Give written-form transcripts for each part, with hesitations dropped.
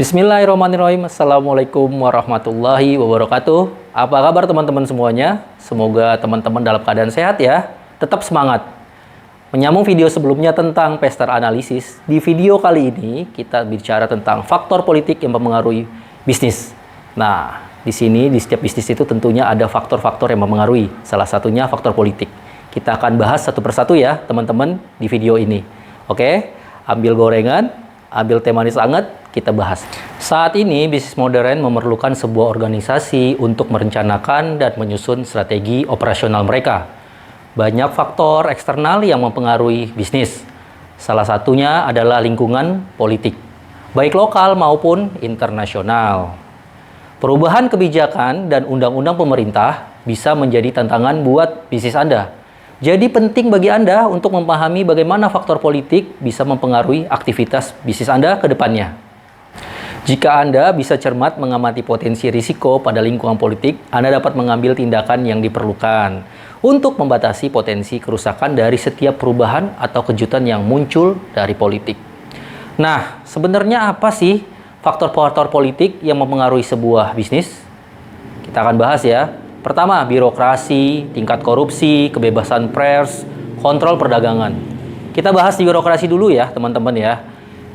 Bismillahirrahmanirrahim. Assalamualaikum warahmatullahi wabarakatuh. Apa kabar teman-teman semuanya? Semoga teman-teman dalam keadaan sehat ya. Tetap semangat. Menyambung video sebelumnya tentang pester analisis, di video kali ini kita bicara tentang faktor politik yang mempengaruhi bisnis. Nah, di sini di setiap bisnis itu tentunya ada faktor-faktor yang mempengaruhi. Salah satunya faktor politik. Kita akan bahas satu persatu ya, teman-teman, di video ini. Oke, ambil gorengan, ambil teh manis hangat, kita bahas. Saat ini, bisnis modern memerlukan sebuah organisasi untuk merencanakan dan menyusun strategi operasional mereka. Banyak faktor eksternal yang mempengaruhi bisnis. Salah satunya adalah lingkungan politik, baik lokal maupun internasional. Perubahan kebijakan dan undang-undang pemerintah bisa menjadi tantangan buat bisnis Anda. Jadi penting bagi Anda untuk memahami bagaimana faktor politik bisa mempengaruhi aktivitas bisnis Anda ke depannya. Jika Anda bisa cermat mengamati potensi risiko pada lingkungan politik, Anda dapat mengambil tindakan yang diperlukan untuk membatasi potensi kerusakan dari setiap perubahan atau kejutan yang muncul dari politik. Nah, sebenarnya apa sih faktor-faktor politik yang mempengaruhi sebuah bisnis? Kita akan bahas ya. Pertama, birokrasi, tingkat korupsi, kebebasan pers, kontrol perdagangan. Kita bahas di birokrasi dulu ya, teman-teman ya.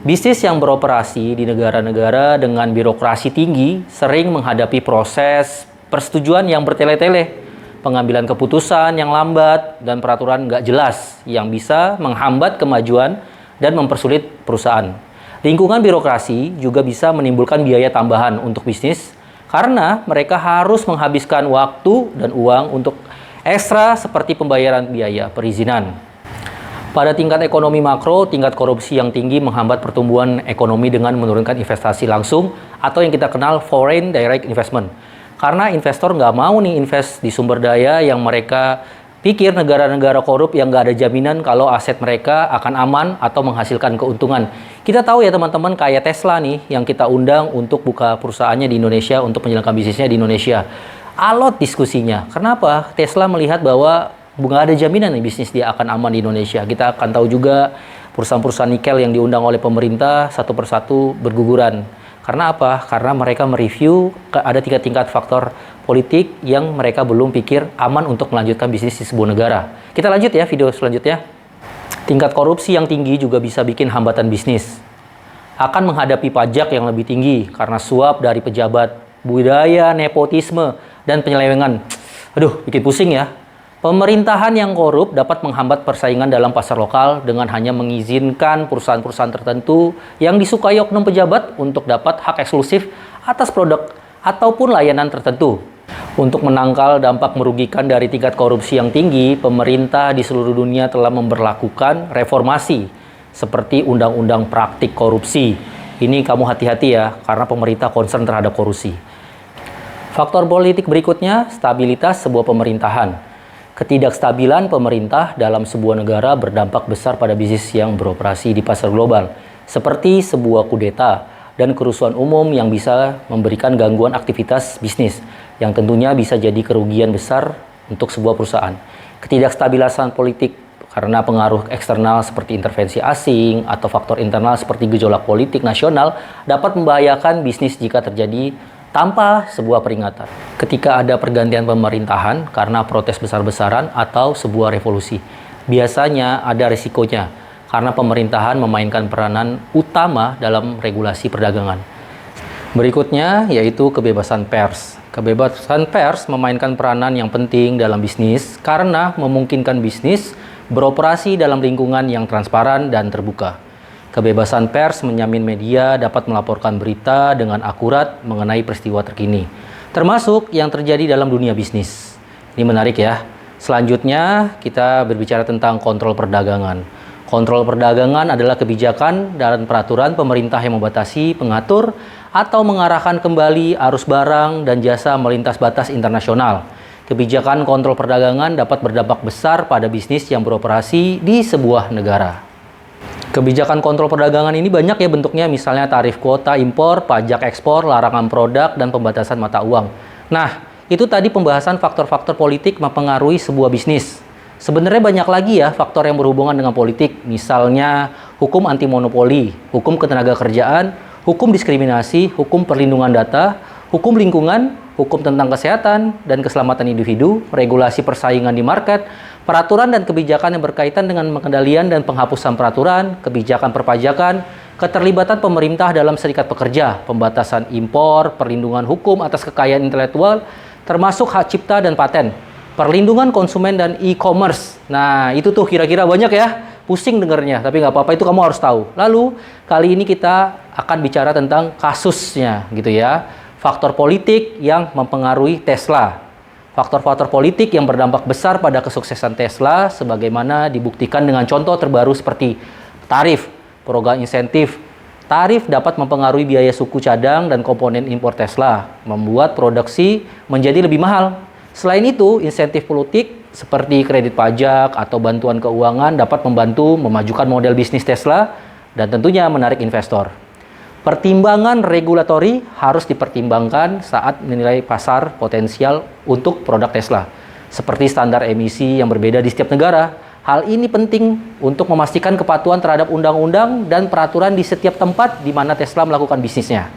Bisnis yang beroperasi di negara-negara dengan birokrasi tinggi sering menghadapi proses persetujuan yang bertele-tele, pengambilan keputusan yang lambat, dan peraturan nggak jelas yang bisa menghambat kemajuan dan mempersulit perusahaan. Lingkungan birokrasi juga bisa menimbulkan biaya tambahan untuk bisnis karena mereka harus menghabiskan waktu dan uang untuk ekstra seperti pembayaran biaya perizinan. Pada tingkat ekonomi makro, tingkat korupsi yang tinggi menghambat pertumbuhan ekonomi dengan menurunkan investasi langsung atau yang kita kenal foreign direct investment. Karena investor nggak mau nih invest di sumber daya yang mereka pikir negara-negara korup yang nggak ada jaminan kalau aset mereka akan aman atau menghasilkan keuntungan. Kita tahu ya teman-teman, kayak Tesla nih yang kita undang untuk buka perusahaannya di Indonesia, untuk menjalankan bisnisnya di Indonesia. Alot diskusinya. Kenapa? Tesla melihat bahwa nggak ada jaminan nih bisnis dia akan aman di Indonesia. Kita akan tahu juga perusahaan-perusahaan nikel yang diundang oleh pemerintah satu persatu berguguran. Karena apa? Karena mereka mereview ada 3 tingkat faktor politik yang mereka belum pikir aman untuk melanjutkan bisnis di sebuah negara. Kita lanjut ya video selanjutnya. Tingkat korupsi yang tinggi juga bisa bikin hambatan bisnis. Akan menghadapi pajak yang lebih tinggi karena suap dari pejabat, budaya nepotisme, dan penyelewengan. Aduh, bikin pusing ya. Pemerintahan yang korup dapat menghambat persaingan dalam pasar lokal dengan hanya mengizinkan perusahaan-perusahaan tertentu yang disukai oknum pejabat untuk dapat hak eksklusif atas produk ataupun layanan tertentu. Untuk menangkal dampak merugikan dari tingkat korupsi yang tinggi, pemerintah di seluruh dunia telah memberlakukan reformasi seperti undang-undang praktik korupsi. Ini kamu hati-hati ya, karena pemerintah concern terhadap korupsi. Faktor politik berikutnya, stabilitas sebuah pemerintahan. Ketidakstabilan pemerintah dalam sebuah negara berdampak besar pada bisnis yang beroperasi di pasar global, seperti sebuah kudeta dan kerusuhan umum yang bisa memberikan gangguan aktivitas bisnis, yang tentunya bisa jadi kerugian besar untuk sebuah perusahaan. Ketidakstabilan politik karena pengaruh eksternal seperti intervensi asing atau faktor internal seperti gejolak politik nasional dapat membahayakan bisnis jika terjadi tanpa sebuah peringatan. Ketika ada pergantian pemerintahan karena protes besar-besaran atau sebuah revolusi, biasanya ada risikonya karena pemerintahan memainkan peranan utama dalam regulasi perdagangan. Berikutnya yaitu kebebasan pers. Kebebasan pers memainkan peranan yang penting dalam bisnis karena memungkinkan bisnis beroperasi dalam lingkungan yang transparan dan terbuka. Kebebasan pers menjamin media dapat melaporkan berita dengan akurat mengenai peristiwa terkini, termasuk yang terjadi dalam dunia bisnis. Ini menarik ya. Selanjutnya, kita berbicara tentang kontrol perdagangan. Kontrol perdagangan adalah kebijakan dan peraturan pemerintah yang membatasi, mengatur, atau mengarahkan kembali arus barang dan jasa melintas batas internasional. Kebijakan kontrol perdagangan dapat berdampak besar pada bisnis yang beroperasi di sebuah negara. Kebijakan kontrol perdagangan ini banyak ya bentuknya, misalnya tarif kuota impor, pajak ekspor, larangan produk, dan pembatasan mata uang. Nah, itu tadi pembahasan faktor-faktor politik mempengaruhi sebuah bisnis. Sebenarnya banyak lagi ya faktor yang berhubungan dengan politik, misalnya hukum anti monopoli, hukum ketenaga kerjaan, hukum diskriminasi, hukum perlindungan data, hukum lingkungan, hukum tentang kesehatan dan keselamatan individu, regulasi persaingan di market, peraturan dan kebijakan yang berkaitan dengan pengendalian dan penghapusan peraturan, kebijakan perpajakan, keterlibatan pemerintah dalam serikat pekerja, pembatasan impor, perlindungan hukum atas kekayaan intelektual, termasuk hak cipta dan paten, perlindungan konsumen dan e-commerce. Nah, itu tuh kira-kira banyak ya. Pusing dengernya, tapi nggak apa-apa, itu kamu harus tahu. Lalu, kali ini kita akan bicara tentang kasusnya, gitu ya. Faktor politik yang mempengaruhi Tesla. Faktor-faktor politik yang berdampak besar pada kesuksesan Tesla, sebagaimana dibuktikan dengan contoh terbaru seperti tarif, program insentif. Tarif dapat mempengaruhi biaya suku cadang dan komponen impor Tesla, membuat produksi menjadi lebih mahal. Selain itu, insentif politik seperti kredit pajak atau bantuan keuangan dapat membantu memajukan model bisnis Tesla dan tentunya menarik investor. Pertimbangan regulatori harus dipertimbangkan saat menilai pasar potensial untuk produk Tesla, seperti standar emisi yang berbeda di setiap negara. Hal ini penting untuk memastikan kepatuhan terhadap undang-undang dan peraturan di setiap tempat di mana Tesla melakukan bisnisnya.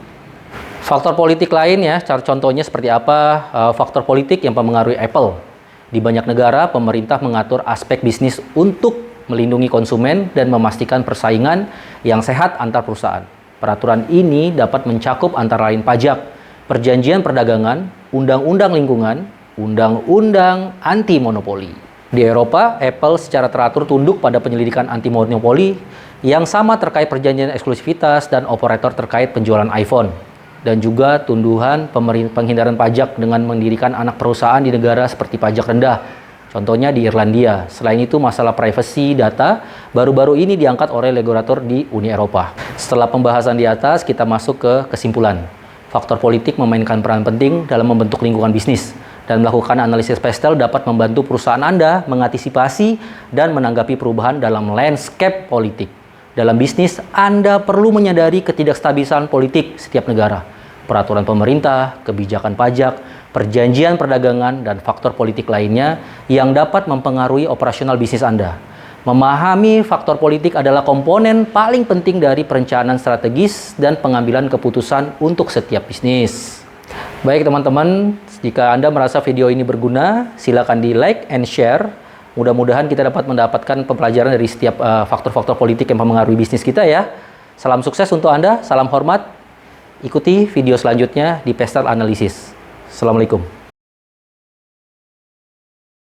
Faktor politik lain ya, contohnya seperti apa? Faktor politik yang mempengaruhi Apple. Di banyak negara, pemerintah mengatur aspek bisnis untuk melindungi konsumen dan memastikan persaingan yang sehat antar perusahaan. Peraturan ini dapat mencakup antara lain pajak, perjanjian perdagangan, undang-undang lingkungan, undang-undang anti monopoli. Di Eropa, Apple secara teratur tunduk pada penyelidikan anti monopoli yang sama terkait perjanjian eksklusivitas dan operator terkait penjualan iPhone. Dan juga tunduhan penghindaran pajak dengan mendirikan anak perusahaan di negara seperti pajak rendah. Contohnya di Irlandia. Selain itu, masalah privasi data baru-baru ini diangkat oleh regulator di Uni Eropa. Setelah pembahasan di atas, kita masuk ke kesimpulan. Faktor politik memainkan peran penting dalam membentuk lingkungan bisnis. Dan melakukan analisis pastel dapat membantu perusahaan Anda mengantisipasi dan menanggapi perubahan dalam landscape politik. Dalam bisnis, Anda perlu menyadari ketidakstabilan politik setiap negara, peraturan pemerintah, kebijakan pajak, perjanjian perdagangan, dan faktor politik lainnya yang dapat mempengaruhi operasional bisnis Anda. Memahami faktor politik adalah komponen paling penting dari perencanaan strategis dan pengambilan keputusan untuk setiap bisnis. Baik teman-teman, jika Anda merasa video ini berguna, silakan di like and share. Mudah-mudahan kita dapat mendapatkan pembelajaran dari setiap faktor-faktor politik yang mempengaruhi bisnis kita ya. Salam sukses untuk Anda, salam hormat. Ikuti video selanjutnya di Pestar Analisis. Assalamualaikum.